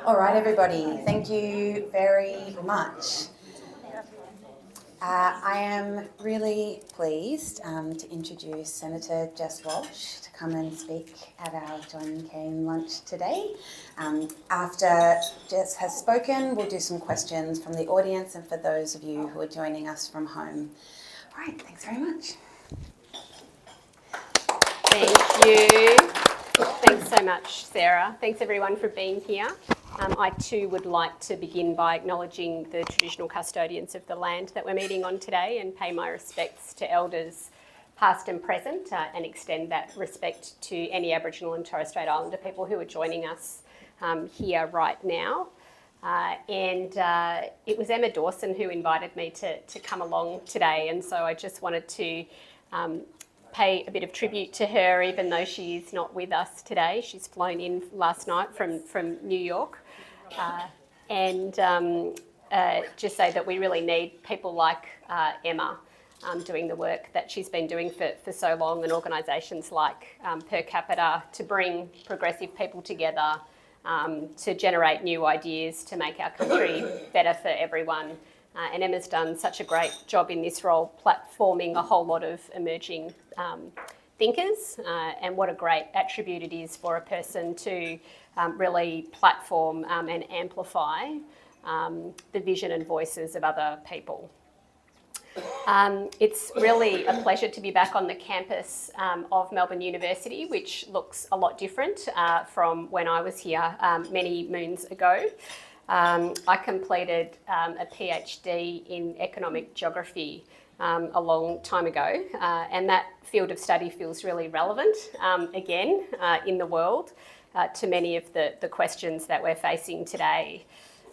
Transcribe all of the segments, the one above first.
All right, everybody, thank you very much. I am really pleased to introduce Senator Jess Walsh to come and speak at our John Cain Lunch today. After Jess has spoken, we'll do some questions from the audience and for those of you who are joining us from home. All right, thanks very much. Thank you. Thanks so much, Sarah. Thanks everyone for being here. I too would like to begin by acknowledging the traditional custodians of the land that we're meeting on today and pay my respects to elders past and present and extend that respect to any Aboriginal and Torres Strait Islander people who are joining us here right now. It was Emma Dawson who invited me to come along today, and so I just wanted to pay a bit of tribute to her, even though she's not with us today. She's flown in last night from New York. Just say that we really need people like Emma doing the work that she's been doing for so long, and organisations like Per Capita to bring progressive people together to generate new ideas to make our country better for everyone. And Emma's done such a great job in this role, platforming a whole lot of emerging thinkers, and what a great attribute it is for a person to really platform and amplify the vision and voices of other people. It's really a pleasure to be back on the campus of Melbourne University, which looks a lot different from when I was here many moons ago. I completed a PhD in economic geography a long time ago, and that field of study feels really relevant again in the world to many of the questions that we're facing today.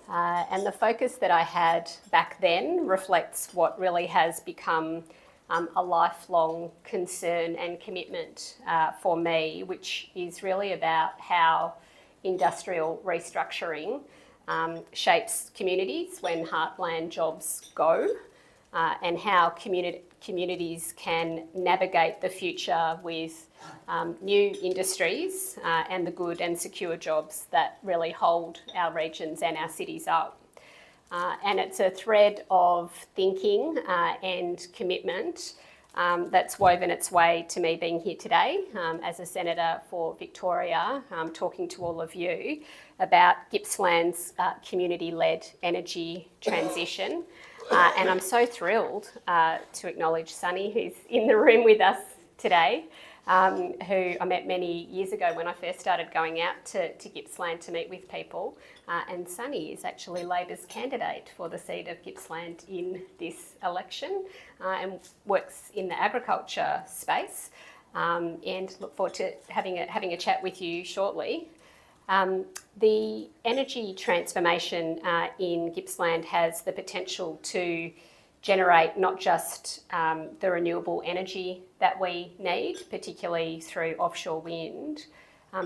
And the focus that I had back then reflects what really has become a lifelong concern and commitment for me, which is really about how industrial restructuring shapes communities when heartland jobs go, and how communities can navigate the future with new industries and the good and secure jobs that really hold our regions and our cities up. And it's a thread of thinking and commitment that's woven its way to me being here today as a Senator for Victoria, talking to all of you about Gippsland's community-led energy transition. And I'm so thrilled to acknowledge Sunny, who's in the room with us today, who I met many years ago when I first started going out to Gippsland to meet with people. And Sunny is actually Labor's candidate for the seat of Gippsland in this election and works in the agriculture space, and look forward to having a chat with you shortly. The energy transformation in Gippsland has the potential to generate not just the renewable energy that we need, particularly through offshore wind,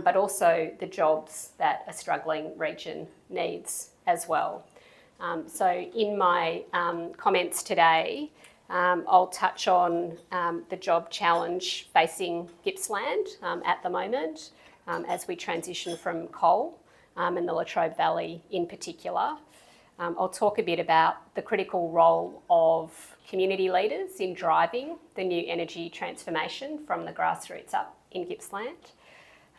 but also the jobs that a struggling region needs as well. So in my comments today, I'll touch on the job challenge facing Gippsland at the moment as we transition from coal and the Latrobe Valley in particular. I'll talk a bit about the critical role of community leaders in driving the new energy transformation from the grassroots up in Gippsland.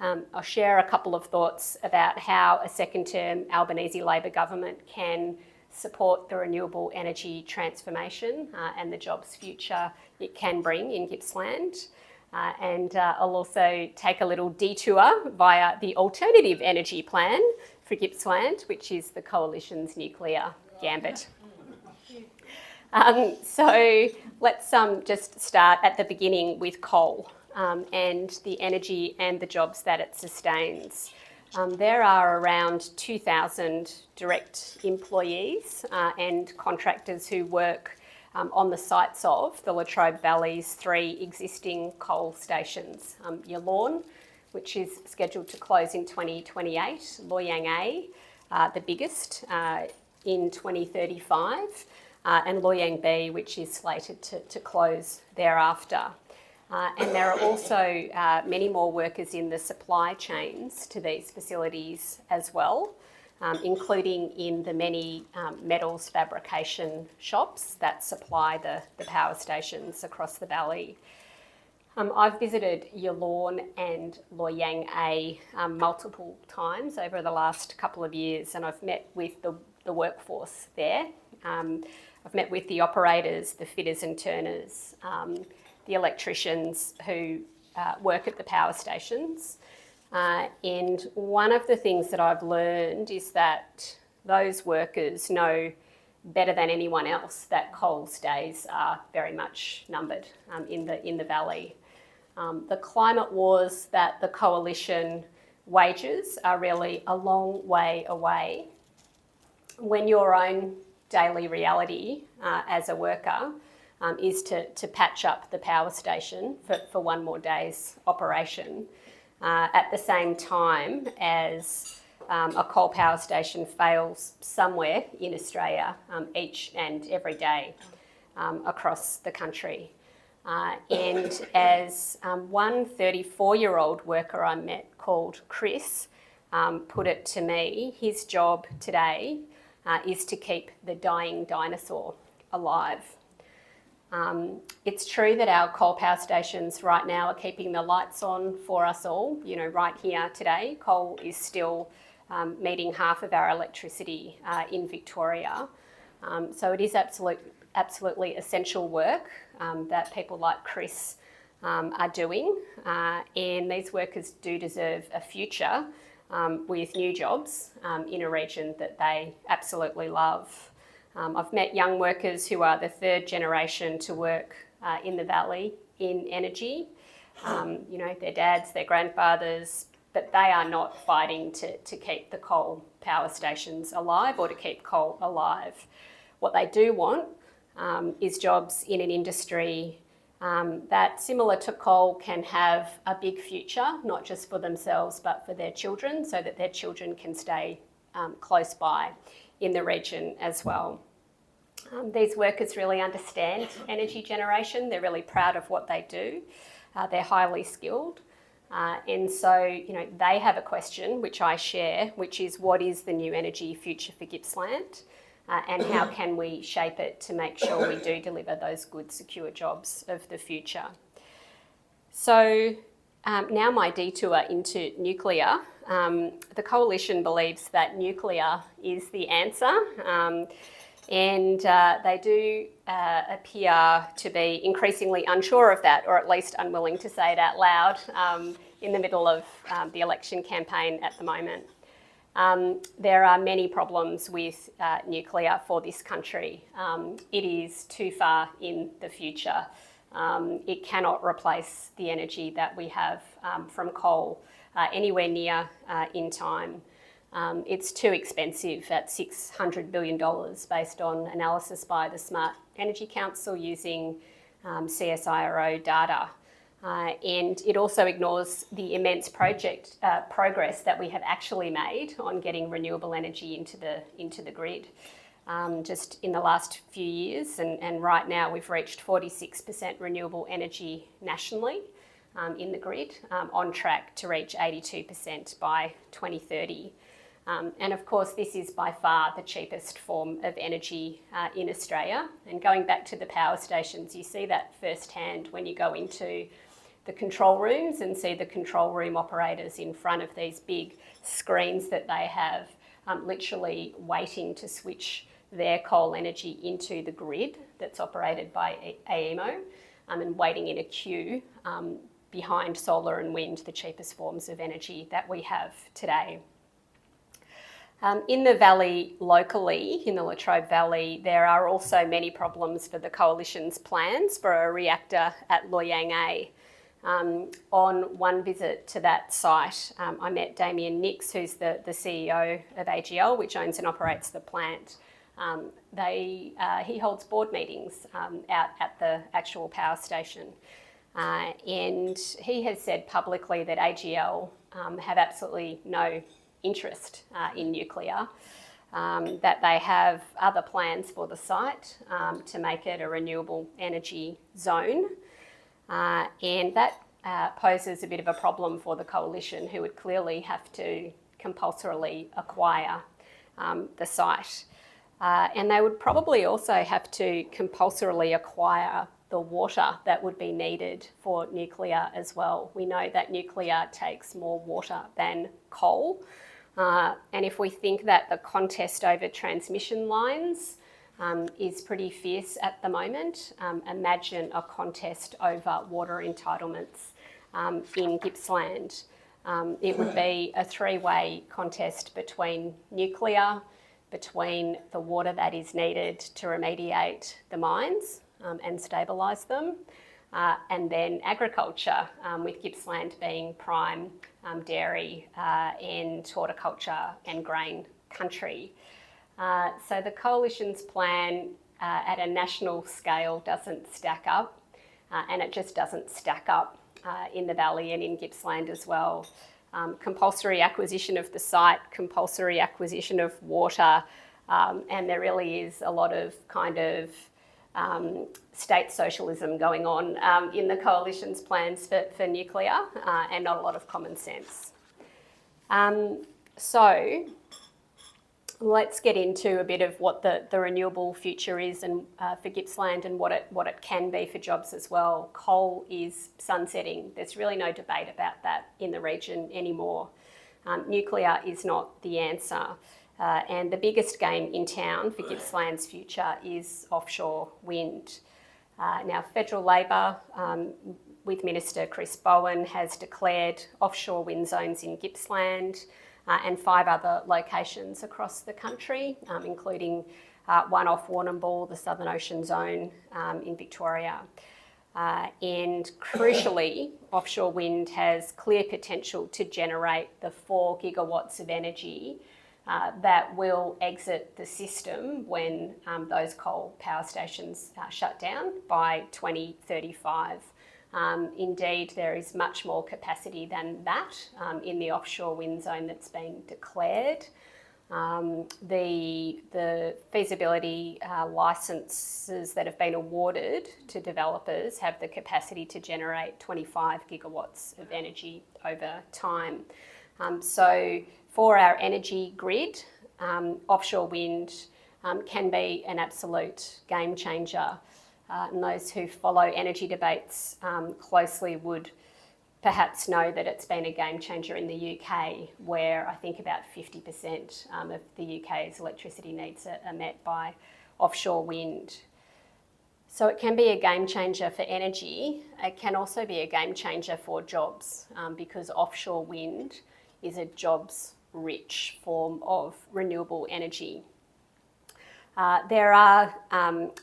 I'll share a couple of thoughts about how a second-term Albanese Labor government can support the renewable energy transformation and the jobs future it can bring in Gippsland. And I'll also take a little detour via the alternative energy plan for Gippsland, which is the Coalition's nuclear gambit. So let's just start at the beginning with coal and the energy and the jobs that it sustains. There are around 2,000 direct employees and contractors who work on the sites of the Latrobe Valley's 3 existing coal stations. Yallourn, which is scheduled to close in 2028, Loy Yang A, the biggest, in 2035, and Loy Yang B, which is slated to close thereafter. And there are also many more workers in the supply chains to these facilities as well. including in the many metals fabrication shops that supply the power stations across the valley. I've visited Yallourn and Loy Yang A multiple times over the last couple of years, and I've met with the workforce there. I've met with the operators, the fitters and turners, the electricians who work at the power stations. And one of the things that I've learned is that those workers know better than anyone else that coal's days are very much numbered in the valley. The climate wars that the coalition wages are really a long way away. When your own daily reality as a worker is to patch up the power station for one more day's operation, at the same time as a coal power station fails somewhere in Australia each and every day across the country. And as one 34-year-old worker I met called Chris put it to me, his job today is to keep the dying dinosaur alive. It's true that our coal power stations right now are keeping the lights on for us all. You know, right here today, coal is still meeting half of our electricity in Victoria. So it is absolutely essential work that people like Chris are doing. And these workers do deserve a future with new jobs in a region that they absolutely love. I've met young workers who are the third generation to work in the valley in energy. You know, their dads, their grandfathers, but they are not fighting to keep the coal power stations alive or to keep coal alive. What they do want is jobs in an industry that, similar to coal, can have a big future, not just for themselves but for their children, so that their children can stay close by in the region as well. These workers really understand energy generation. They're really proud of what they do. They're highly skilled. And so, you know, they have a question, which I share, which is, what is the new energy future for Gippsland? And how can we shape it to make sure we do deliver those good, secure jobs of the future? So now my detour into nuclear. The Coalition believes that nuclear is the answer. And they do appear to be increasingly unsure of that, or at least unwilling to say it out loud in the middle of the election campaign at the moment. There are many problems with nuclear for this country. It is too far in the future. It cannot replace the energy that we have from coal anywhere near in time. It's too expensive at $600 billion based on analysis by the Smart Energy Council using CSIRO data. And it also ignores the immense progress that we have actually made on getting renewable energy into the grid. Just in the last few years, and right now we've reached 46% renewable energy nationally in the grid, on track to reach 82% by 2030. And of course, this is by far the cheapest form of energy in Australia. And going back to the power stations, you see that firsthand when you go into the control rooms and see the control room operators in front of these big screens that they have, literally waiting to switch their coal energy into the grid that's operated by AEMO, and waiting in a queue behind solar and wind, the cheapest forms of energy that we have today. In the valley locally, in the Latrobe Valley, there are also many problems for the Coalition's plans for a reactor at Loy Yang A. On one visit to that site, I met Damien Nix, who's the CEO of AGL, which owns and operates the plant. He holds board meetings out at the actual power station. And he has said publicly that AGL have absolutely no interest in nuclear, that they have other plans for the site to make it a renewable energy zone. And that poses a bit of a problem for the Coalition, who would clearly have to compulsorily acquire the site. And they would probably also have to compulsorily acquire the water that would be needed for nuclear as well. We know that nuclear takes more water than coal. And if we think that the contest over transmission lines is pretty fierce at the moment, imagine a contest over water entitlements in Gippsland. It would be a three-way contest between nuclear, between the water that is needed to remediate the mines and stabilise them, and then agriculture, with Gippsland being prime dairy and horticulture and grain country. So the Coalition's plan at a national scale doesn't stack up, and it just doesn't stack up in the Valley and in Gippsland as well. Compulsory acquisition of the site, compulsory acquisition of water, and there really is a lot of kind of state socialism going on in the Coalition's plans for nuclear, and not a lot of common sense. So let's get into a bit of what the renewable future is and for Gippsland and what it can be for jobs as well. Coal is sunsetting. There's really no debate about that in the region anymore. Nuclear is not the answer. And the biggest game in town for Gippsland's future is offshore wind. Now, federal Labor, with Minister Chris Bowen, has declared offshore wind zones in Gippsland and 5 other locations across the country, including one off Warrnambool, the Southern Ocean Zone in Victoria. And crucially, offshore wind has clear potential to generate the 4 gigawatts of energy that will exit the system when those coal power stations shut down by 2035. Indeed, there is much more capacity than that in the offshore wind zone that's been declared. The feasibility licences that have been awarded to developers have the capacity to generate 25 gigawatts of energy over time. So for our energy grid, offshore wind can be an absolute game changer. And those who follow energy debates closely would perhaps know that it's been a game changer in the UK, where I think about 50% of the UK's electricity needs are met by offshore wind. So it can be a game changer for energy. It can also be a game changer for jobs, because offshore wind is a jobs-rich form of renewable energy. There are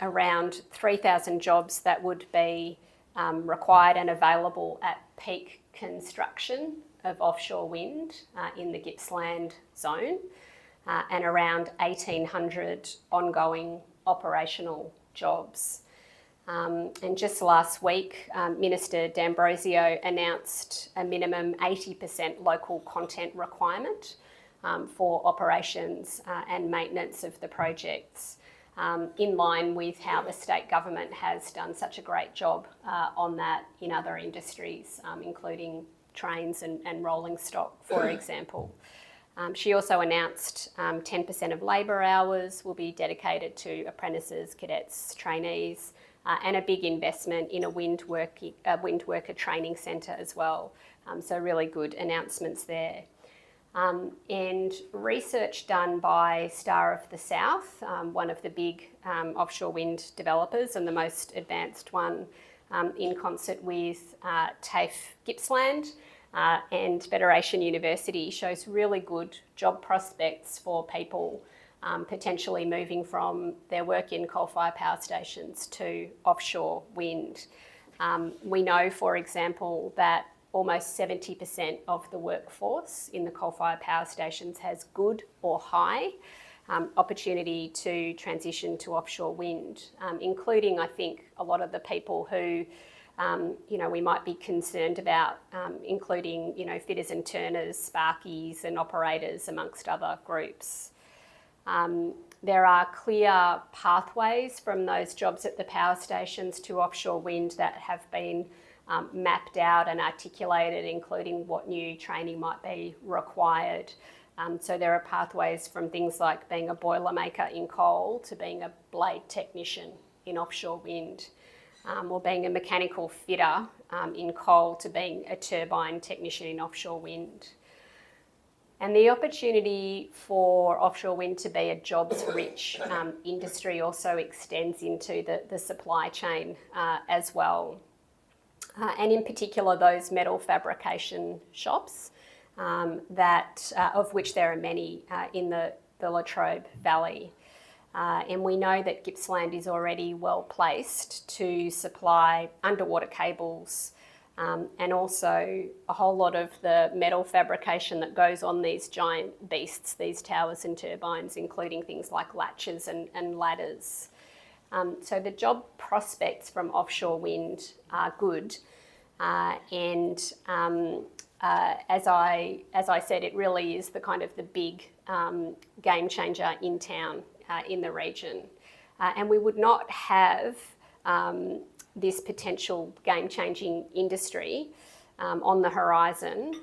around 3,000 jobs that would be required and available at peak construction of offshore wind in the Gippsland zone, and around 1,800 ongoing operational jobs. And just last week, Minister D'Ambrosio announced a minimum 80% local content requirement for operations and maintenance of the projects, in line with how the state government has done such a great job on that in other industries, including trains and rolling stock, for example. She also announced 10% of labour hours will be dedicated to apprentices, cadets, trainees, and a big investment in a wind worker training centre as well. So really good announcements there. And research done by Star of the South, one of the big offshore wind developers and the most advanced one, in concert with TAFE Gippsland and Federation University, shows really good job prospects for people potentially moving from their work in coal-fired power stations to offshore wind. We know, for example, that almost 70% of the workforce in the coal-fired power stations has good or high opportunity to transition to offshore wind, including, I think, a lot of the people who, we might be concerned about, including, fitters and turners, sparkies and operators, amongst other groups. There are clear pathways from those jobs at the power stations to offshore wind that have been mapped out and articulated, including what new training might be required. So there are pathways from things like being a boilermaker in coal to being a blade technician in offshore wind, or being a mechanical fitter in coal to being a turbine technician in offshore wind. And the opportunity for offshore wind to be a jobs-rich industry also extends into the supply chain as well. And in particular, those metal fabrication shops, of which there are many in the Latrobe Valley. And we know that Gippsland is already well placed to supply underwater cables, and also a whole lot of the metal fabrication that goes on these giant beasts, these towers and turbines, including things like latches and ladders. So the job prospects from offshore wind are good, and as I said, it really is the kind of the big game changer in town, in the region. And we would not have this potential game-changing industry on the horizon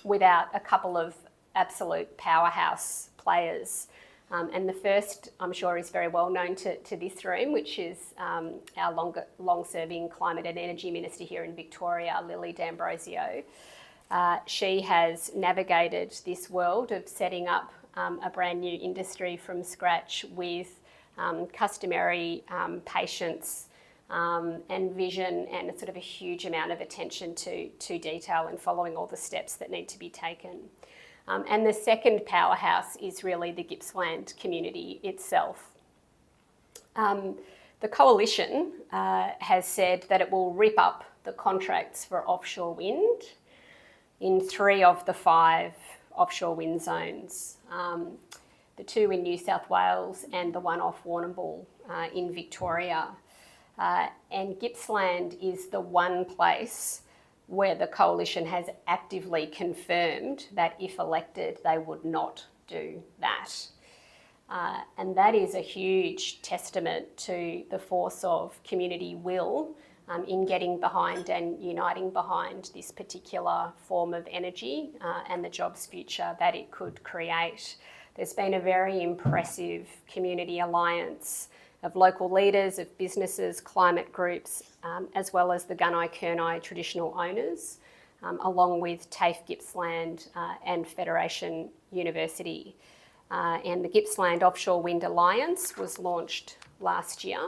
without a couple of absolute powerhouse players. And the first, I'm sure, is very well known to this room, which is our long-serving Climate and Energy Minister here in Victoria, Lily D'Ambrosio. She has navigated this world of setting up a brand new industry from scratch with customary patience and vision, and a sort of a huge amount of attention to detail and following all the steps that need to be taken. And the second powerhouse is really the Gippsland community itself. The coalition has said that it will rip up the contracts for offshore wind in 3 of the 5 offshore wind zones. The 2 in New South Wales and the 1 off Warrnambool in Victoria. And Gippsland is the one place where the coalition has actively confirmed that if elected, they would not do that. And that is a huge testament to the force of community will in getting behind and uniting behind this particular form of energy and the jobs future that it could create. There's been a very impressive community alliance of local leaders, of businesses, climate groups, as well as the Gunai-Kurnai traditional owners, along with TAFE Gippsland and Federation University. And the Gippsland Offshore Wind Alliance was launched last year,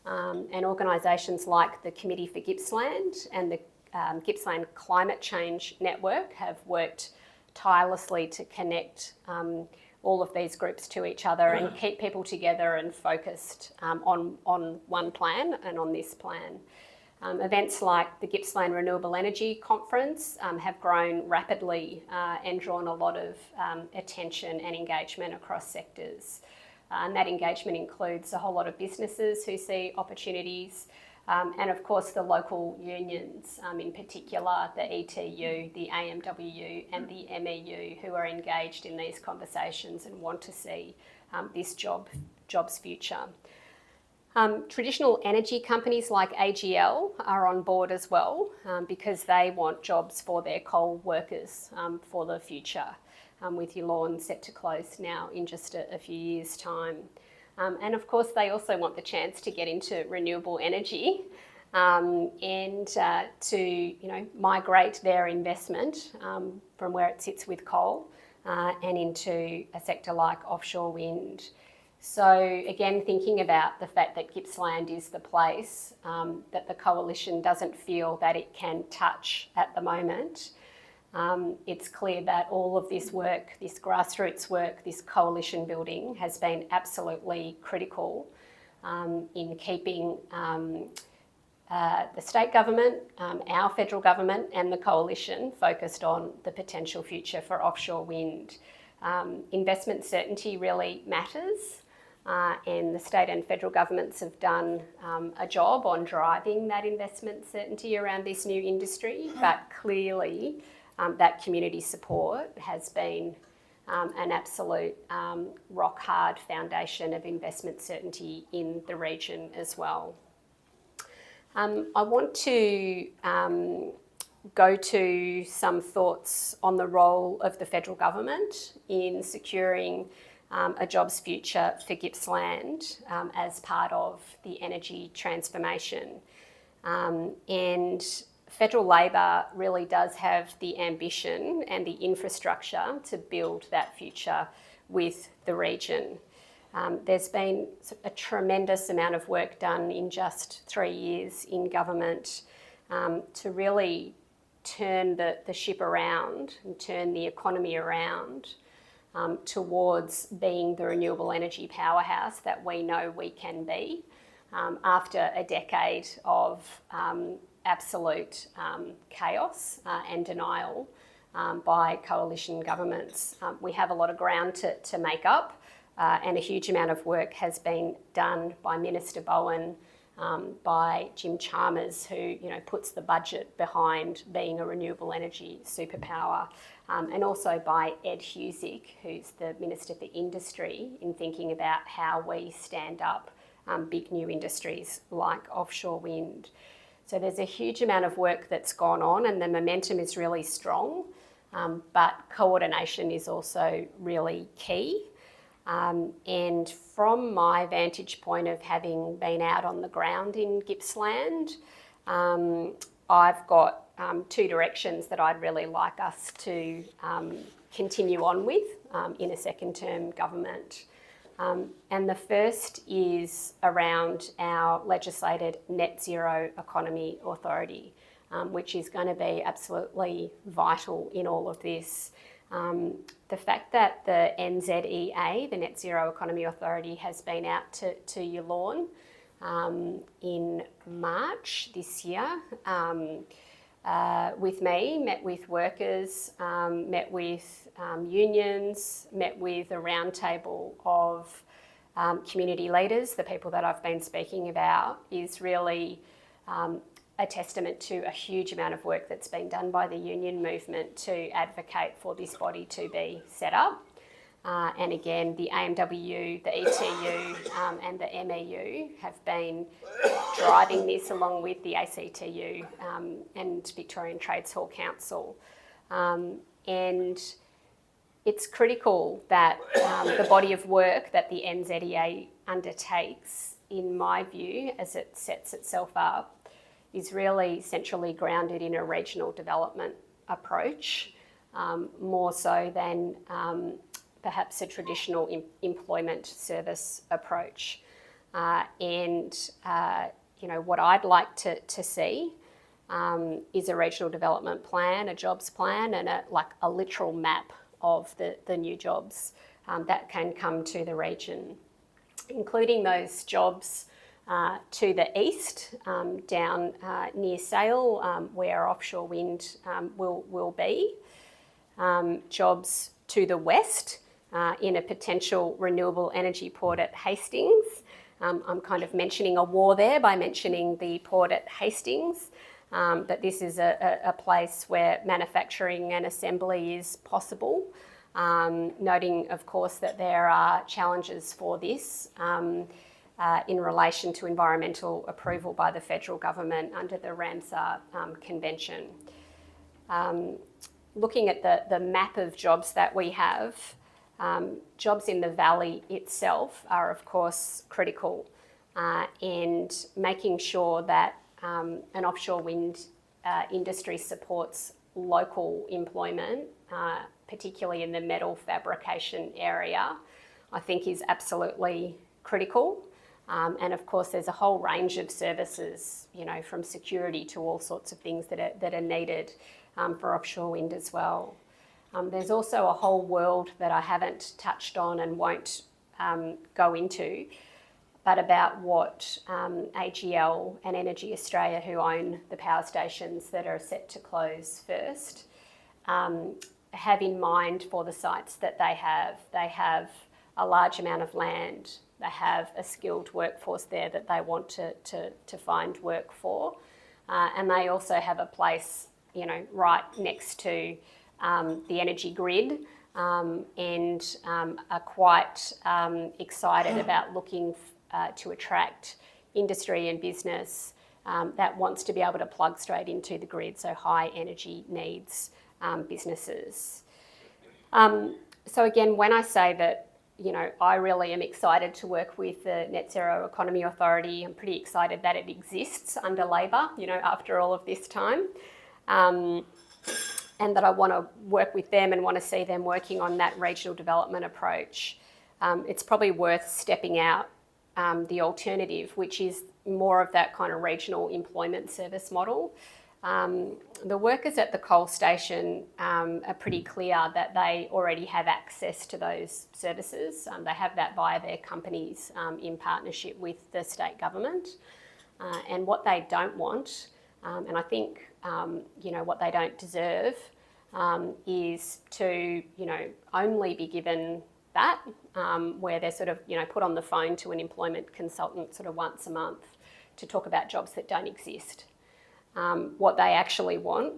and organisations like the Committee for Gippsland and the Gippsland Climate Change Network have worked tirelessly to connect all of these groups to each other and keep people together and focused on one plan and on this plan. Events like the Gippsland Renewable Energy Conference have grown rapidly and drawn a lot of attention and engagement across sectors. And that engagement includes a whole lot of businesses who see opportunities, and of course the local unions, in particular the ETU, the AMWU and the MEU, who are engaged in these conversations and want to see this jobs future. Traditional energy companies like AGL are on board as well, because they want jobs for their coal workers for the future, with Yallourn set to close now in just a few years' time. And of course, they also want the chance to get into renewable energy and to migrate their investment from where it sits with coal and into a sector like offshore wind. So again, thinking about the fact that Gippsland is the place that the coalition doesn't feel that it can touch at the moment, it's clear that all of this work, this grassroots work, this coalition building has been absolutely critical in keeping the state government, our federal government and the coalition focused on the potential future for offshore wind. Investment certainty really matters. And the state and federal governments have done a job on driving that investment certainty around this new industry, but clearly that community support has been an absolute rock hard foundation of investment certainty in the region as well. I want to go to some thoughts on the role of the federal government in securing a jobs future for Gippsland as part of the energy transformation. And federal Labor really does have the ambition and the infrastructure to build that future with the region. There's been a tremendous amount of work done in just 3 years in government to really turn the ship around and turn the economy around towards being the renewable energy powerhouse that we know we can be after a decade of absolute chaos and denial by coalition governments. We have a lot of ground to make up, and a huge amount of work has been done by Minister Bowen, by Jim Chalmers, who puts the budget behind being a renewable energy superpower, and also by Ed Husick, who's the Minister for Industry, in thinking about how we stand up big new industries like offshore wind. So there's a huge amount of work that's gone on, and the momentum is really strong, but coordination is also really key. And from my vantage point of having been out on the ground in Gippsland, I've got 2 directions that I'd really like us to continue on with in a second-term government. And the first is around our legislated Net Zero Economy Authority, which is going to be absolutely vital in all of this. The fact that the NZEA, the Net Zero Economy Authority, has been out to Yallourn in March this year with me, met with workers, met with unions, met with a roundtable of community leaders, the people that I've been speaking about, is really a testament to a huge amount of work that's been done by the union movement to advocate for this body to be set up. And again, the AMW, the ETU and the MEU have been driving this along with the ACTU and Victorian Trades Hall Council. And it's critical that the body of work that the NZEA undertakes, in my view, as it sets itself up, is really centrally grounded in a regional development approach, more so than perhaps a traditional employment service approach. And what I'd like to see is a regional development plan, a jobs plan, and a literal map of the new jobs that can come to the region, including those jobs to the east, down near Sale, where offshore wind will be, jobs to the west in a potential renewable energy port at Hastings. I'm kind of mentioning a war there by mentioning the port at Hastings, but this is a place where manufacturing and assembly is possible, noting, of course, that there are challenges for this in relation to environmental approval by the federal government under the Ramsar Convention. Looking at the map of jobs that we have, jobs in the valley itself are, of course, critical, and making sure that an offshore wind industry supports local employment, particularly in the metal fabrication area, I think is absolutely critical. And of course, there's a whole range of services, from security to all sorts of things that are needed for offshore wind as well. There's also a whole world that I haven't touched on and won't go into, but about what AGL and Energy Australia, who own the power stations that are set to close first, have in mind for the sites that they have. They have a large amount of land. They have a skilled workforce there that they want to find work for. And they also have a place, right next to the energy grid, and are quite excited about looking to attract industry and business that wants to be able to plug straight into the grid, so high energy needs businesses. So again, when I say that, I really am excited to work with the Net Zero Economy Authority, I'm pretty excited that it exists under Labor, after all of this time. And that I want to work with them and want to see them working on that regional development approach. It's probably worth stepping out the alternative, which is more of that kind of regional employment service model. The workers at the coal station are pretty clear that they already have access to those services. They have that via their companies in partnership with the state government. And what they don't want, and I think what they don't deserve, is to only be given that, where they're sort of put on the phone to an employment consultant sort of once a month to talk about jobs that don't exist. What they actually want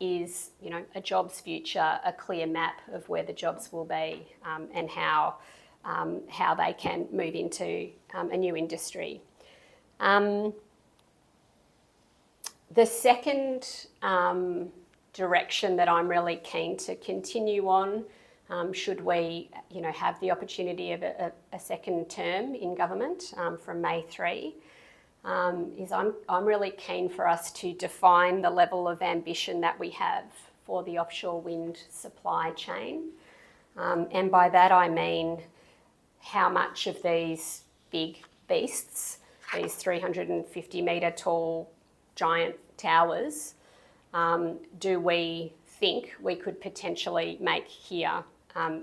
is a jobs future, a clear map of where the jobs will be, and how they can move into a new industry. The second direction that I'm really keen to continue on, should we have the opportunity of a second term in government from May 3, is I'm really keen for us to define the level of ambition that we have for the offshore wind supply chain. And by that I mean how much of these big beasts, these 350 metre tall giant towers, do we think we could potentially make here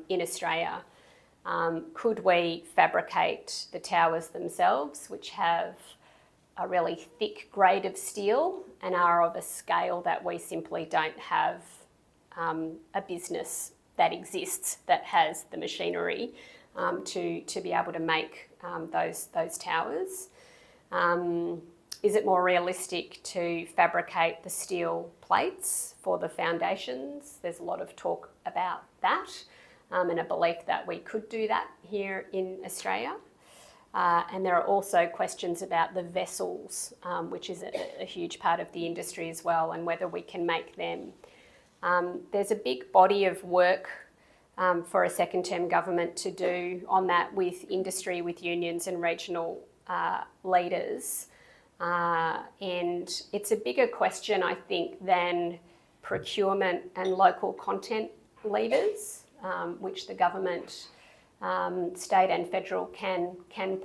in Australia? Could we fabricate the towers themselves, which have a really thick grade of steel and are of a scale that we simply don't have a business that exists that has the machinery to be able to make those towers? Is it more realistic to fabricate the steel plates for the foundations? There's a lot of talk about that, and a belief that we could do that here in Australia. And there are also questions about the vessels, which is a huge part of the industry as well, and whether we can make them. There's a big body of work for a second term government to do on that with industry, with unions and regional leaders. And it's a bigger question, I think, than procurement and local content levers, which the government, state and federal, can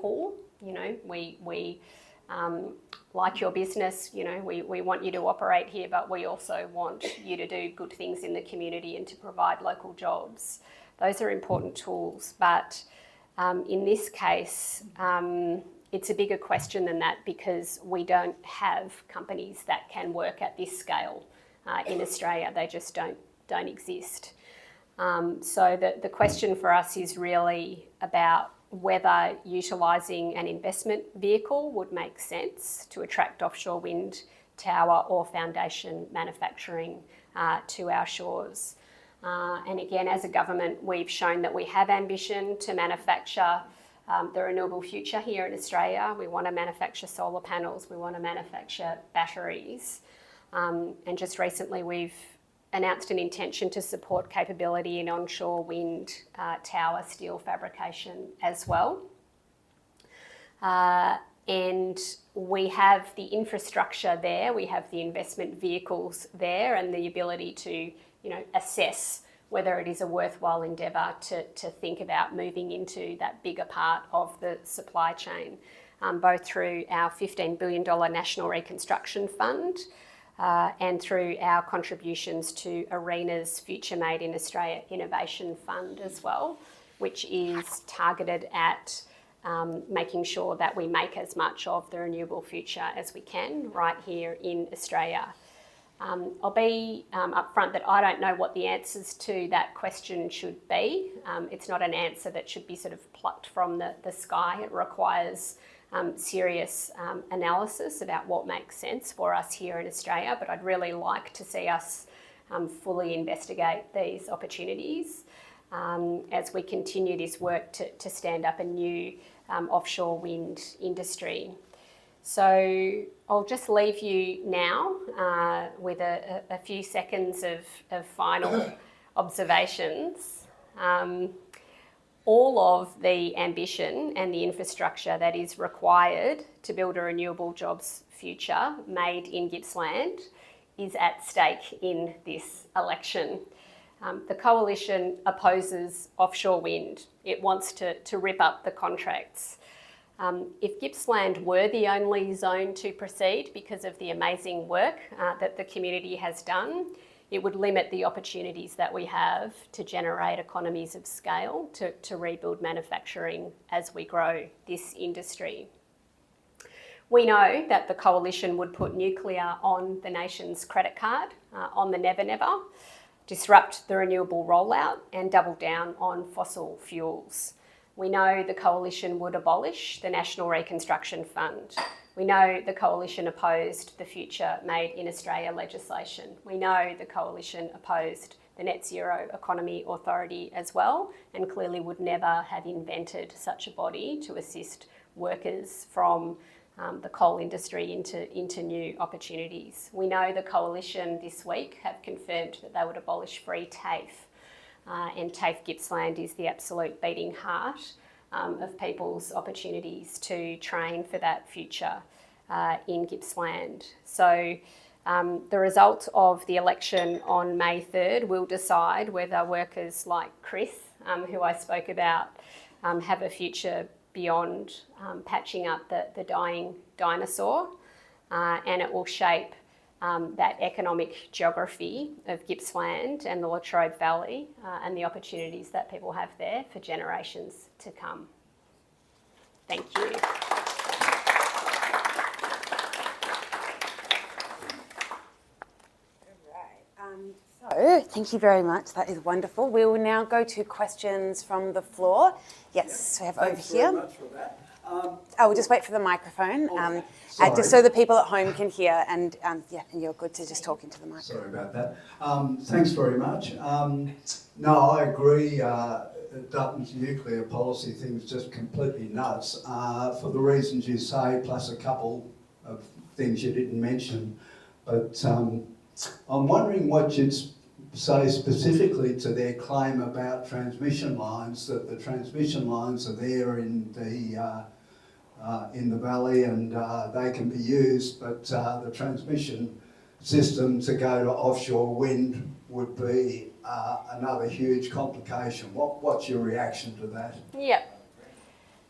pull. We like your business, we want you to operate here, but we also want you to do good things in the community and to provide local jobs. Those are important tools, but in this case, it's a bigger question than that, because we don't have companies that can work at this scale in Australia. They just don't exist. So the question for us is really about whether utilising an investment vehicle would make sense to attract offshore wind tower or foundation manufacturing to our shores. And again, as a government, we've shown that we have ambition to manufacture the renewable future here in Australia. We want to manufacture solar panels, we want to manufacture batteries. And just recently we've announced an intention to support capability in onshore wind tower steel fabrication as well. And we have the infrastructure there, we have the investment vehicles there, and the ability to assess whether it is a worthwhile endeavour to think about moving into that bigger part of the supply chain, both through our $15 billion National Reconstruction Fund and through our contributions to ARENA's Future Made in Australia Innovation Fund as well, which is targeted at making sure that we make as much of the renewable future as we can right here in Australia. I'll be upfront that I don't know what the answers to that question should be. It's not an answer that should be sort of plucked from the sky. It requires serious analysis about what makes sense for us here in Australia, but I'd really like to see us fully investigate these opportunities as we continue this work to stand up a new offshore wind industry. So I'll just leave you now with a few seconds of final observations. All of the ambition and the infrastructure that is required to build a renewable jobs future made in Gippsland is at stake in this election. The coalition opposes offshore wind. It wants to rip up the contracts. If Gippsland were the only zone to proceed because of the amazing work that the community has done, it would limit the opportunities that we have to generate economies of scale to rebuild manufacturing as we grow this industry. We know that the coalition would put nuclear on the nation's credit card, on the never never, disrupt the renewable rollout and double down on fossil fuels. We know the coalition would abolish the National Reconstruction Fund. We know the coalition opposed the Future Made in Australia legislation. We know the coalition opposed the Net Zero Economy Authority as well, and clearly would never have invented such a body to assist workers from the coal industry into new opportunities. We know the coalition this week have confirmed that they would abolish free TAFE, and TAFE Gippsland is the absolute beating heart of people's opportunities to train for that future in Gippsland. So the result of the election on May 3rd will decide whether workers like Chris, who I spoke about, have a future beyond patching up the dying dinosaur, and it will shape that economic geography of Gippsland and the Latrobe Valley and the opportunities that people have there for generations to come. Thank you. So, thank you very much. That is wonderful. We will now go to questions from the floor. Yes, we have over here. Thanks very much for that. We'll just wait for the microphone, just so the people at home can hear. And yeah, and you're good to just talk into the microphone. Sorry about that. Thanks very much. No, I agree. Dutton's nuclear policy thing is just completely nuts for the reasons you say, plus a couple of things you didn't mention. But I'm wondering what you'd say specifically to their claim about transmission lines, that the transmission lines are there in the valley and they can be used, but the transmission system to go to offshore wind would be another huge complication. What's your reaction to that? Yeah.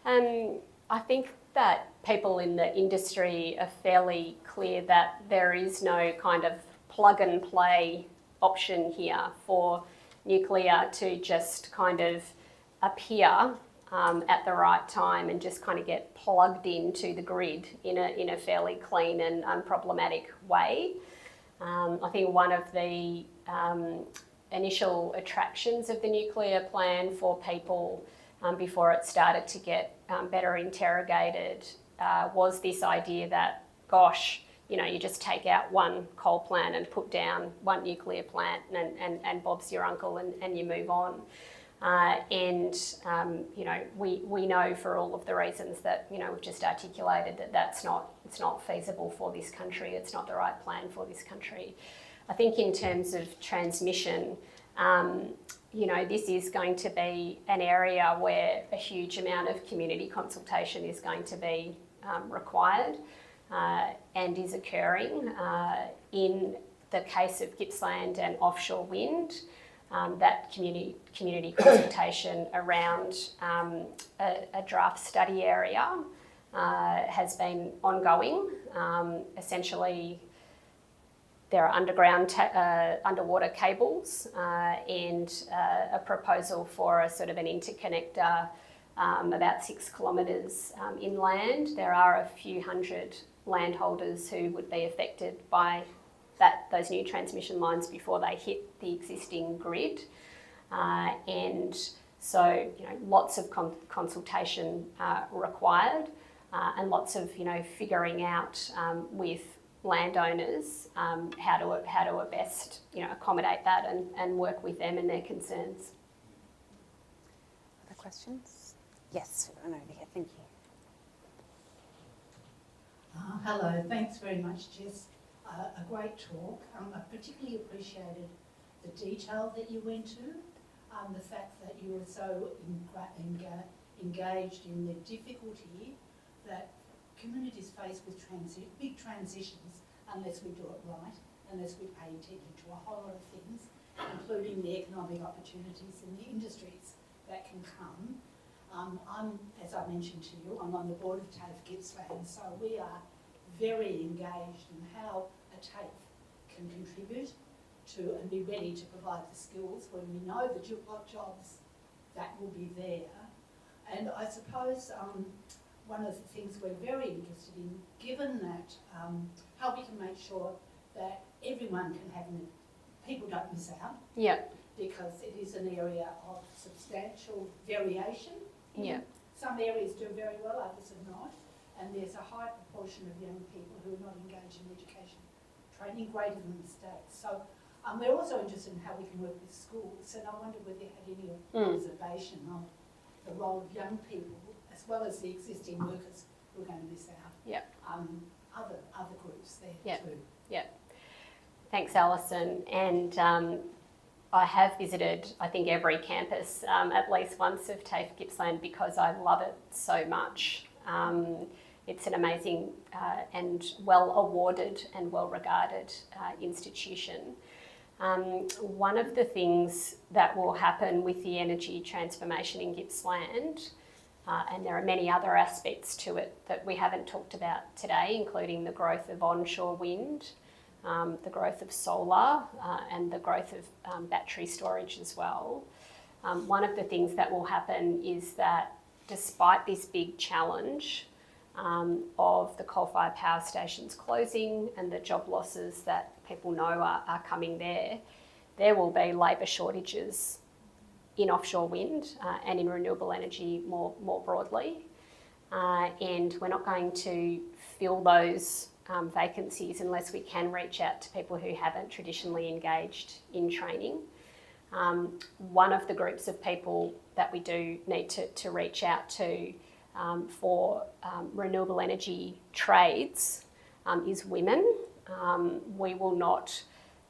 I think that people in the industry are fairly clear that there is no kind of plug and play option here for nuclear to just kind of appear at the right time and just kind of get plugged into the grid in a fairly clean and unproblematic way. I think one of the initial attractions of the nuclear plan for people before it started to get better interrogated was this idea that, gosh, you know, you just take out one coal plant and put down one nuclear plant and Bob's your uncle and you move on. You know, we know for all of the reasons that, you know, we've just articulated that it's not feasible for this country. It's not the right plan for this country. I think in terms of transmission, you know, this is going to be an area where a huge amount of community consultation is going to be required and is occurring. In the case of Gippsland and offshore wind, that community consultation around a draft study area has been ongoing. Essentially, there are underwater cables and a proposal for a sort of an interconnector about 6 kilometres inland. There are a few hundred landholders who would be affected by those new transmission lines before they hit the existing grid. And so, you know, lots of consultation required and lots of, you know, figuring out with landowners how to best, you know, accommodate that and work with them and their concerns. Other questions? Yes, run over here, thank Hello, thanks very much, Jess. A great talk. I particularly appreciated the detail that you went to, the fact that you were so engaged in the difficulty that communities face with big transitions unless we do it right, unless we pay attention to a whole lot of things, including the economic opportunities in the industries that can come. As I mentioned to you, I'm on the board of TAFE Gippsland, so we are very engaged in how a TAFE can contribute to and be ready to provide the skills when we know that you've got jobs that will be there. And I suppose one of the things we're very interested in, given that how we can make sure that everyone can have, people don't miss out. Yeah. Because it is an area of substantial variation. Yeah. Some areas do very well, others are not. And there's a high proportion of young people who are not engaged in education training, greater than the states. So we're also interested in how we can work with schools. And I wonder whether you had any observation of the role of young people, as well as the existing workers who are going to miss out. Yeah. Other groups there too. Yeah. Thanks, Alison. And I have visited, I think, every campus at least once of TAFE Gippsland because I love it so much. It's an amazing and well-awarded and well-regarded institution. One of the things that will happen with the energy transformation in Gippsland, and there are many other aspects to it that we haven't talked about today, including the growth of onshore wind, the growth of solar, and the growth of battery storage as well. One of the things that will happen is that despite this big challenge of the coal-fired power stations closing and the job losses that people know are coming there will be labour shortages in offshore wind and in renewable energy more broadly. And we're not going to fill those vacancies unless we can reach out to people who haven't traditionally engaged in training. One of the groups of people that we do need to reach out to for renewable energy trades is women. We will not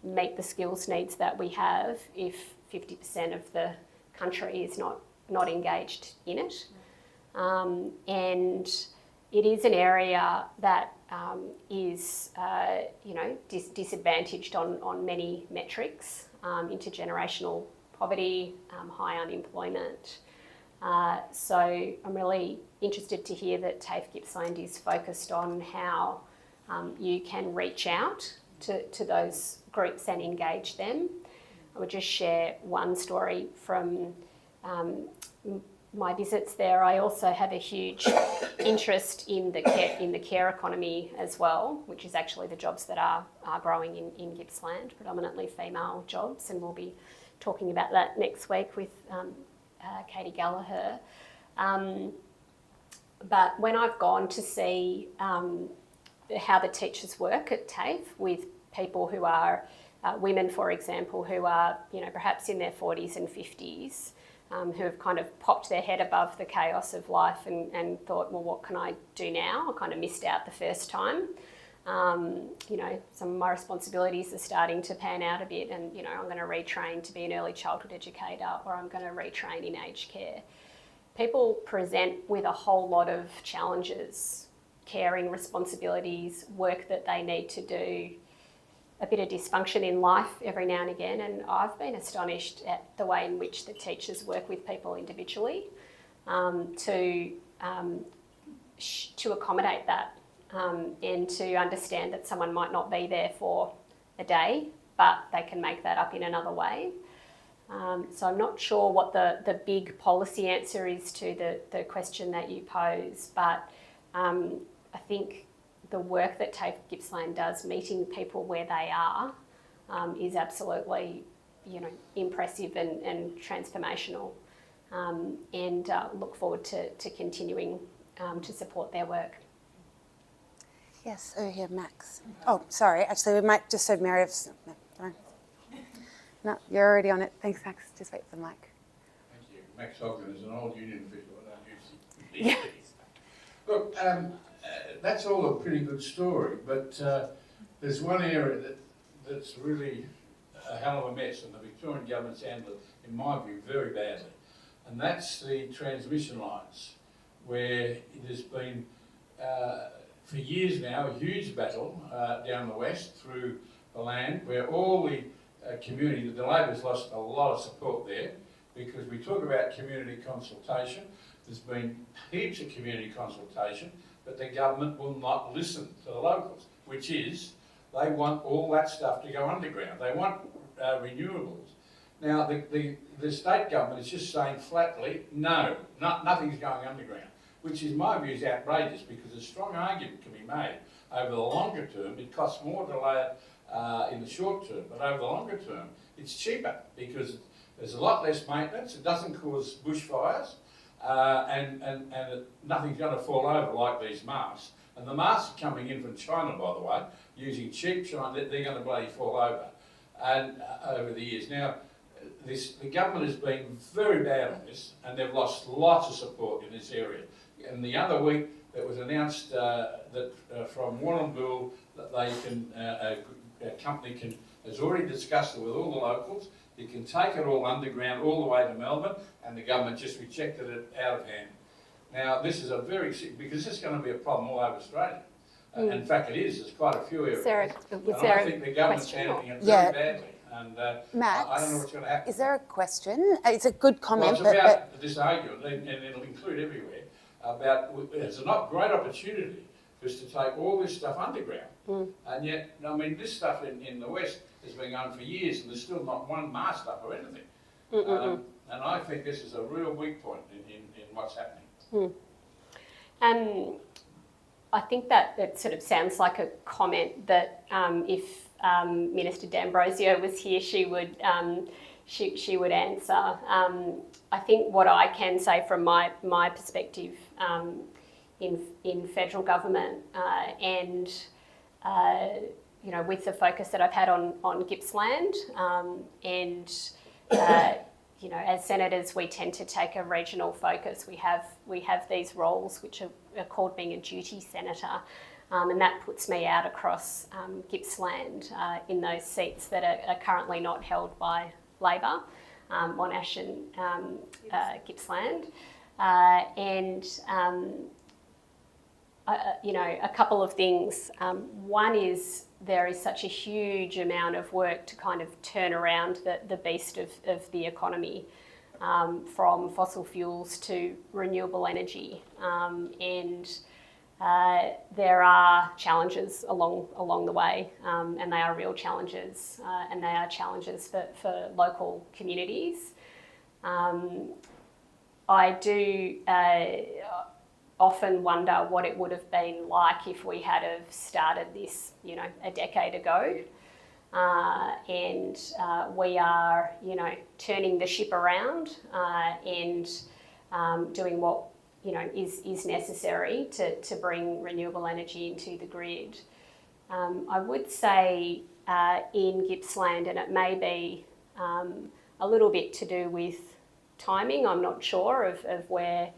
meet the skills needs that we have if 50% of the country is not engaged in it. And it is an area that is disadvantaged on many metrics, intergenerational poverty, high unemployment. So I'm really interested to hear that TAFE Gippsland is focused on how you can reach out to those groups and engage them. I would just share one story from my visits there. I also have a huge interest in the care economy as well, which is actually the jobs that are growing in Gippsland, predominantly female jobs, and we'll be talking about that next week with Katie Gallagher. But when I've gone to see how the teachers work at TAFE with people who are women, for example, who are perhaps in their 40s and 50s, who have kind of popped their head above the chaos of life and thought, well, what can I do now? I kind of missed out the first time. Some of my responsibilities are starting to pan out a bit, and I'm going to retrain to be an early childhood educator, or I'm going to retrain in aged care. People present with a whole lot of challenges, caring responsibilities, work that they need to do, a bit of dysfunction in life every now and again, and I've been astonished at the way in which the teachers work with people individually to accommodate that. And to understand that someone might not be there for a day, but they can make that up in another way. So I'm not sure what the big policy answer is to the question that you pose, but I think the work that TAFE Gippsland does, meeting people where they are, is absolutely impressive and transformational, and look forward to continuing to support their work. Yes, over here, Max. Oh, sorry. Actually, we might just so Mary. No, you're already on it. Thanks, Max. Just wait for the mic. Thank you. Max Ogden is an old union official. I don't usually. Look, that's all a pretty good story, but there's one area that's really a hell of a mess, and the Victorian government's handled it, in my view, very badly. And that's the transmission lines, where it has been, for years now, a huge battle down the west through the land, where all the community, the Labor's lost a lot of support there, because we talk about community consultation. There's been heaps of community consultation, but the government will not listen to the locals, which is, they want all that stuff to go underground. They want renewables. Now, the state government is just saying flatly, no, nothing's going underground, which in my view is outrageous, because a strong argument can be made over the longer term. It costs more to lay it in the short term, but over the longer term, it's cheaper, because there's a lot less maintenance, it doesn't cause bushfires, and nothing's going to fall over like these masts. And the masts are coming in from China, by the way, using cheap China, they're going to bloody fall over, and over the years. Now, the government has been very bad on this, and they've lost lots of support in this area. And the other week, it was announced that from Warrnambool that they can, a company has already discussed it with all the locals. You can take it all underground all the way to Melbourne, and the government just rejected it out of hand. Now, this is a very, because this is going to be a problem all over Australia. In fact, it is. There's quite a few areas. I think the government's handling it very badly. And Max, I don't know what's going to happen. is there a question? It's a good comment. Well, it's about this argument, and it'll include everywhere, about it's a great opportunity for us to take all this stuff underground. And yet, I mean, this stuff in the West has been going for years, and there's still not one mast up or anything. And I think this is a real weak point in what's happening. I think that it sort of sounds like a comment that if Minister D'Ambrosio was here, she would answer. I think what I can say from my perspective in federal government and you know, with the focus that I've had on Gippsland and you know, as senators, we tend to take a regional focus. We have these roles which are called being a duty senator, and that puts me out across Gippsland in those seats that are currently not held by Labor, Monash and Gippsland, you know, a couple of things. One is there is such a huge amount of work to kind of turn around the beast of the economy, from fossil fuels to renewable energy, and there are challenges along the way, and they are real challenges, and they are challenges for local communities. I do often wonder what it would have been like if we had have started this, you know, a decade ago. And we are, you know, turning the ship around and doing what, you know, is necessary to bring renewable energy into the grid. I would say in Gippsland, and it may be a little bit to do with timing, I'm not sure of where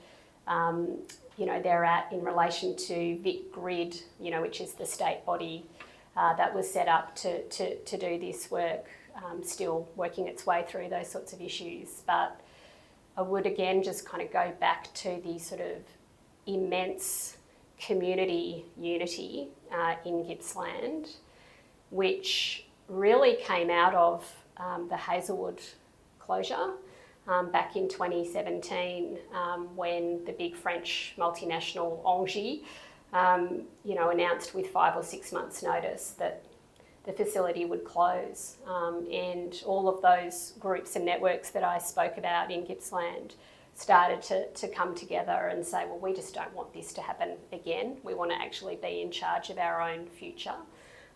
you know, they're at in relation to Vic Grid, you know, which is the state body that was set up to do this work, still working its way through those sorts of issues. But I would again just kind of go back to the sort of immense community unity in Gippsland, which really came out of the Hazelwood closure. Back in 2017, when the big French multinational Engie, you know, announced with 5 or 6 months' notice that the facility would close, and all of those groups and networks that I spoke about in Gippsland started to come together and say, well, we just don't want this to happen again. We want to actually be in charge of our own future.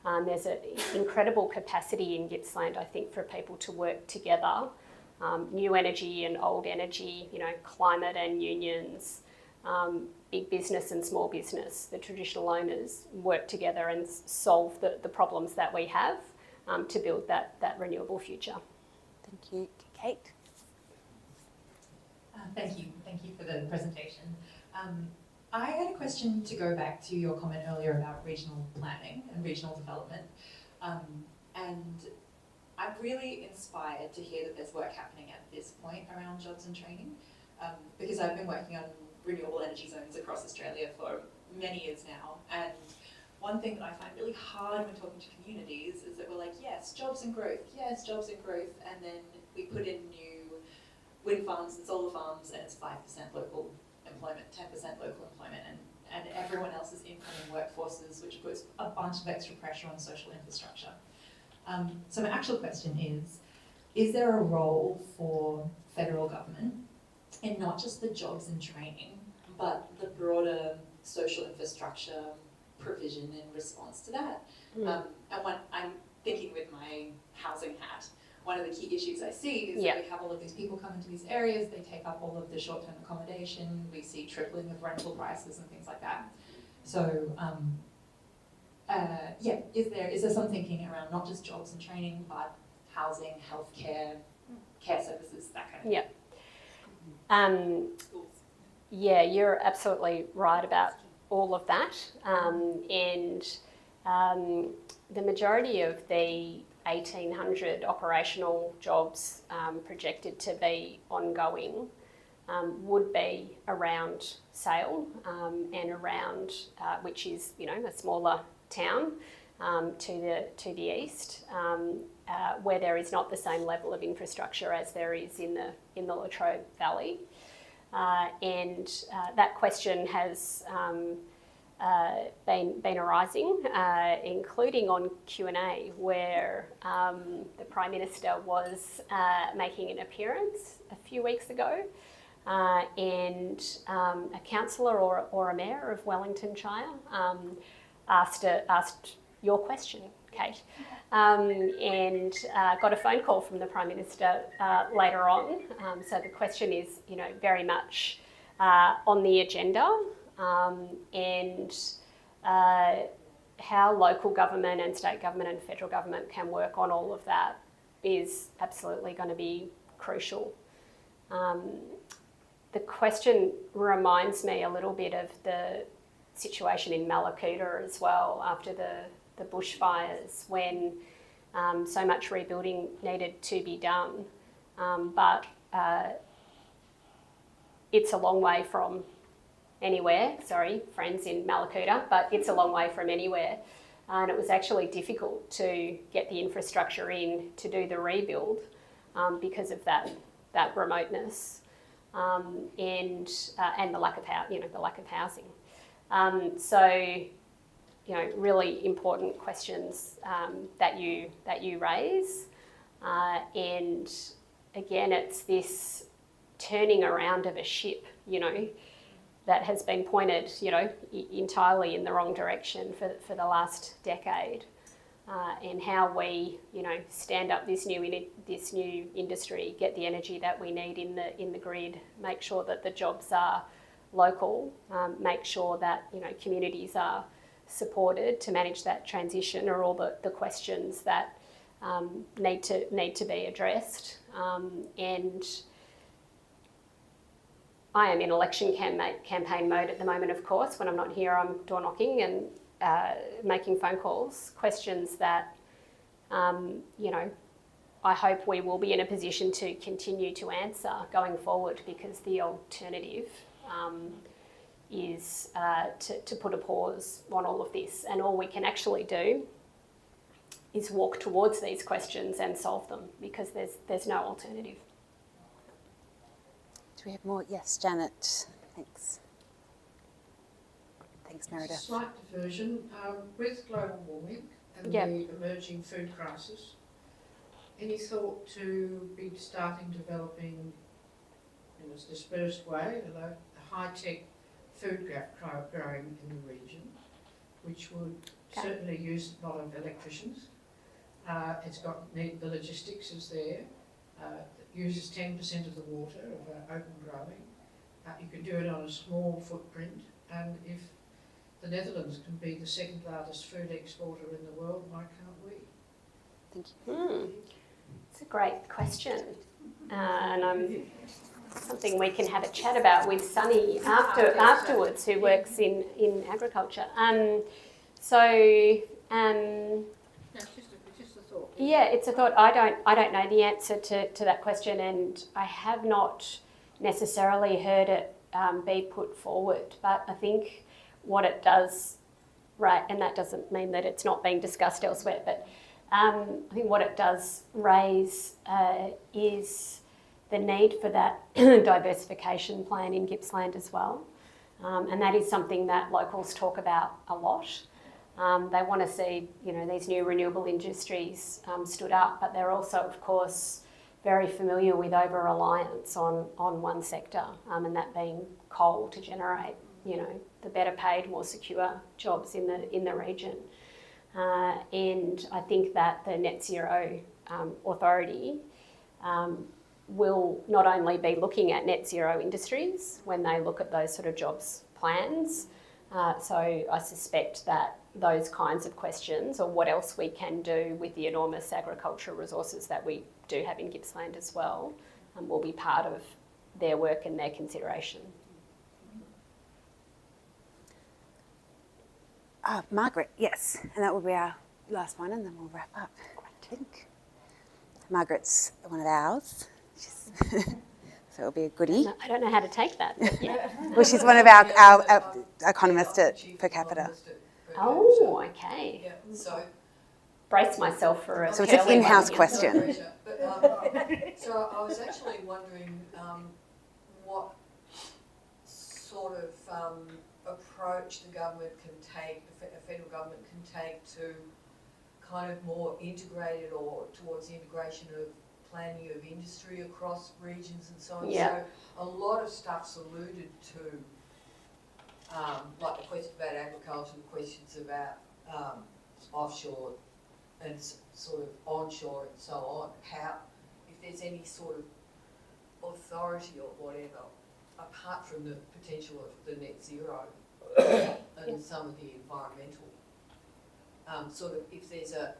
There's an incredible capacity in Gippsland, I think, for people to work together. New energy and old energy, you know, climate and unions, big business and small business, the traditional owners work together and solve the problems that we have to build that renewable future. Thank you. Kate? Thank you for the presentation. I had a question to go back to your comment earlier about regional planning and regional development. And I'm really inspired to hear that there's work happening at this point around jobs and training, because I've been working on renewable energy zones across Australia for many years now. And one thing that I find really hard when talking to communities is that we're like, yes, jobs and growth, and then we put in new wind farms and solar farms, and it's 5% local employment, 10% local employment, and everyone else is incoming workforces, which puts a bunch of extra pressure on social infrastructure. So my actual question is there a role for federal government in not just the jobs and training, but the broader social infrastructure provision in response to that? And when I'm thinking with my housing hat, one of the key issues I see is that we have all of these people come into these areas, they take up all of the short-term accommodation, we see tripling of rental prices and things like that. So, is there some thinking around not just jobs and training, but housing, healthcare, care services, that kind of thing? Schools. Yeah, you're absolutely right about all of that. The majority of the 1,800 operational jobs projected to be ongoing would be around Sale and around, which is a smaller town to the east, where there is not the same level of infrastructure as there is in the Latrobe Valley, and that question has been arising, including on Q&A, where the Prime Minister was making an appearance a few weeks ago, and a councillor or a mayor of Wellington Shire asked your question, Kate, and got a phone call from the Prime Minister later on. So the question is, very much on the agenda. And how local government and state government and federal government can work on all of that is absolutely going to be crucial. The question reminds me a little bit of the situation in Malakuta as well after the bushfires, when so much rebuilding needed to be done, but it's a long way from anywhere, sorry, friends in Malakuta, but it's a long way from anywhere. And it was actually difficult to get the infrastructure in to do the rebuild because of that remoteness and the lack of housing. So, really important questions that you raise, and again, it's this turning around of a ship, that has been pointed, entirely in the wrong direction for the last decade, and how we, stand up this new industry, get the energy that we need in the grid, make sure that the jobs are local, make sure that communities are supported to manage that transition, are all the questions that need to be addressed, and I am in election campaign mode at the moment, of course. When I'm not here, I'm door knocking and making phone calls. Questions that, I hope we will be in a position to continue to answer going forward, because the alternative is to put a pause on all of this. And all we can actually do is walk towards these questions and solve them, because there's no alternative. Do we have more? Yes, Janet. Thanks. Thanks, Meredith. Slight diversion. With global warming and the emerging food crisis, any thought to be starting developing in a dispersed way a high-tech food growing in the region, which would certainly use a lot of electricians? It's got the logistics is there. It uses 10% of the water of open growing. You can do it on a small footprint, and if the Netherlands can be the second largest food exporter in the world, why can't we? Thank you. It's a great question, and I'm something we can have a chat about with Sunny afterwards, who works in agriculture. So It's just a thought. yeah, it's a thought. I don't know the answer to that question, and I have not necessarily heard it be put forward. But I think what it does, right, and that doesn't mean that it's not being discussed elsewhere, but I think what it does raise is the need for that diversification plan in Gippsland as well. And that is something that locals talk about a lot. They want to see, these new renewable industries stood up, but they're also, of course, very familiar with over-reliance on one sector, and that being coal to generate, the better paid, more secure jobs in the region. And I think that the Net Zero Authority will not only be looking at net zero industries when they look at those sort of jobs plans, so I suspect that those kinds of questions, or what else we can do with the enormous agricultural resources that we do have in Gippsland as well, will be part of their work and their consideration. Margaret, yes, and that will be our last one, and then we'll wrap up. I think Margaret's one of ours, so it'll be a goodie. I don't know how to take that. But yeah. Well, she's one of our economists at Per Capita. Oh, okay. Yeah, so Brace myself for a So it's an curly in-house one. question. But, so I was actually wondering what sort of approach the government can take, the federal government can take to kind of more integrated, or towards the integration of planning of industry across regions and so on. Yeah. So a lot of stuff's alluded to, like the question about agriculture, the questions about offshore and sort of onshore and so on. How, if there's any sort of authority or whatever, apart from the potential of the net zero and some of the environmental, sort of, if there's a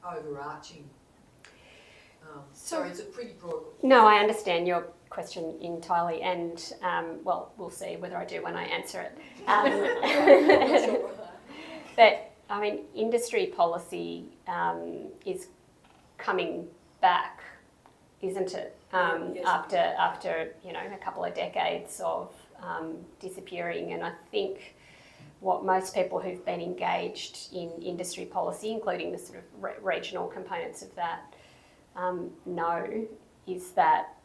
overarching, sorry, it's a pretty broad. No, I understand your question entirely, and well, we'll see whether I do when I answer it. But I mean, industry policy is coming back, isn't it? After a couple of decades of disappearing, and I think what most people who've been engaged in industry policy, including the sort of regional components of that, know is that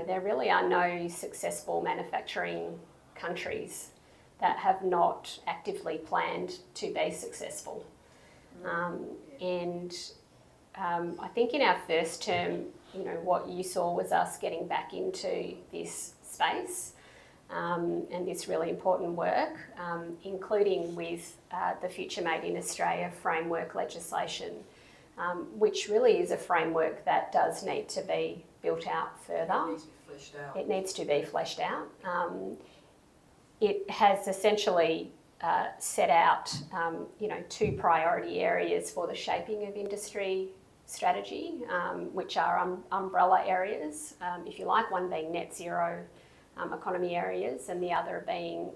there really are no successful manufacturing countries that have not actively planned to be successful. And I think in our first term, what you saw was us getting back into this space and this really important work, including with the Future Made in Australia framework legislation, which really is a framework that does need to be built out further. It needs to be fleshed out. It has essentially set out, two priority areas for the shaping of industry strategy, which are umbrella areas, if you like, one being net zero economy areas and the other being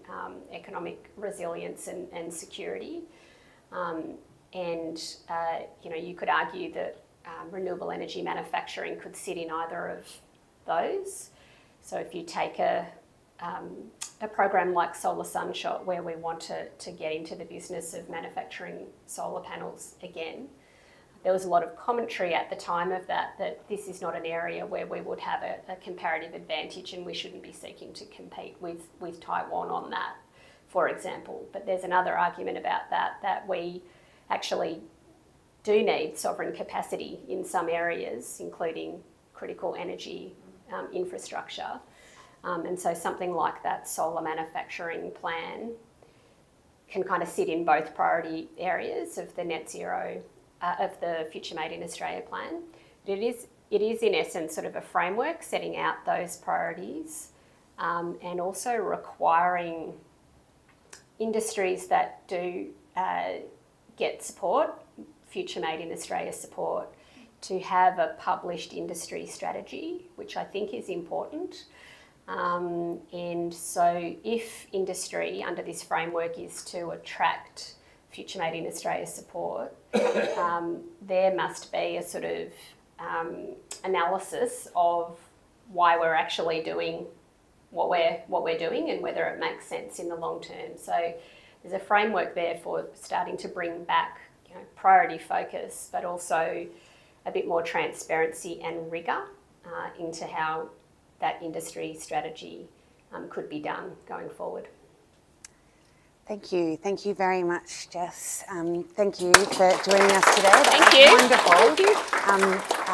economic resilience and security. You could argue that renewable energy manufacturing could sit in either of those. So if you take a program like Solar Sunshot, where we want to get into the business of manufacturing solar panels again, there was a lot of commentary at the time of that this is not an area where we would have a comparative advantage, and we shouldn't be seeking to compete with Taiwan on that, for example. But there's another argument about that we actually do need sovereign capacity in some areas, including critical energy infrastructure. And so something like that solar manufacturing plan can kind of sit in both priority areas of the net zero, of the Future Made in Australia plan. But it is in essence sort of a framework setting out those priorities, and also requiring industries that do get support, Future Made in Australia support, to have a published industry strategy, which I think is important. And so if industry under this framework is to attract Future Made in Australia support, there must be a sort of analysis of why we're actually doing what we're doing and whether it makes sense in the long term. So there's a framework there for starting to bring back, you know, priority focus, but also a bit more transparency and rigour into how that industry strategy could be done going forward. Thank you very much, Jess. Thank you for joining us today. Thank you. Wonderful. Thank you.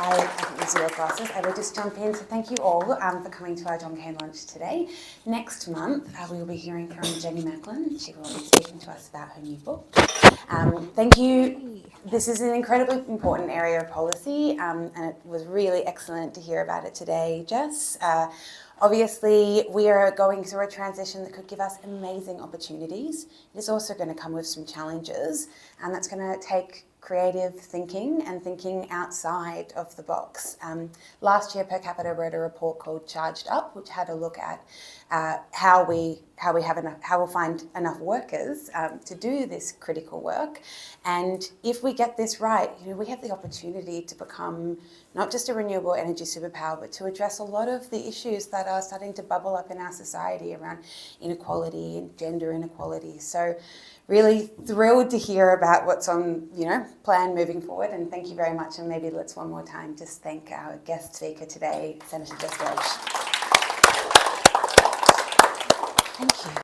I think these are your glasses. I will just jump in. So thank you all for coming to our John Cain Lunch today. Next month, we will be hearing from Jenny Macklin. She will be speaking to us about her new book. Thank you. This is an incredibly important area of policy, and it was really excellent to hear about it today, Jess. Obviously, we are going through a transition that could give us amazing opportunities. It is also going to come with some challenges, and that's going to take creative thinking and thinking outside of the box. Last year, Per Capita wrote a report called Charged Up, which had a look at how we'll find enough workers to do this critical work. And if we get this right, you know, we have the opportunity to become not just a renewable energy superpower, but to address a lot of the issues that are starting to bubble up in our society around inequality and gender inequality. So really thrilled to hear about what's on, you know, plan moving forward. And thank you very much. And maybe let's one more time just thank our guest speaker today, Senator Jess Walsh. Thank you.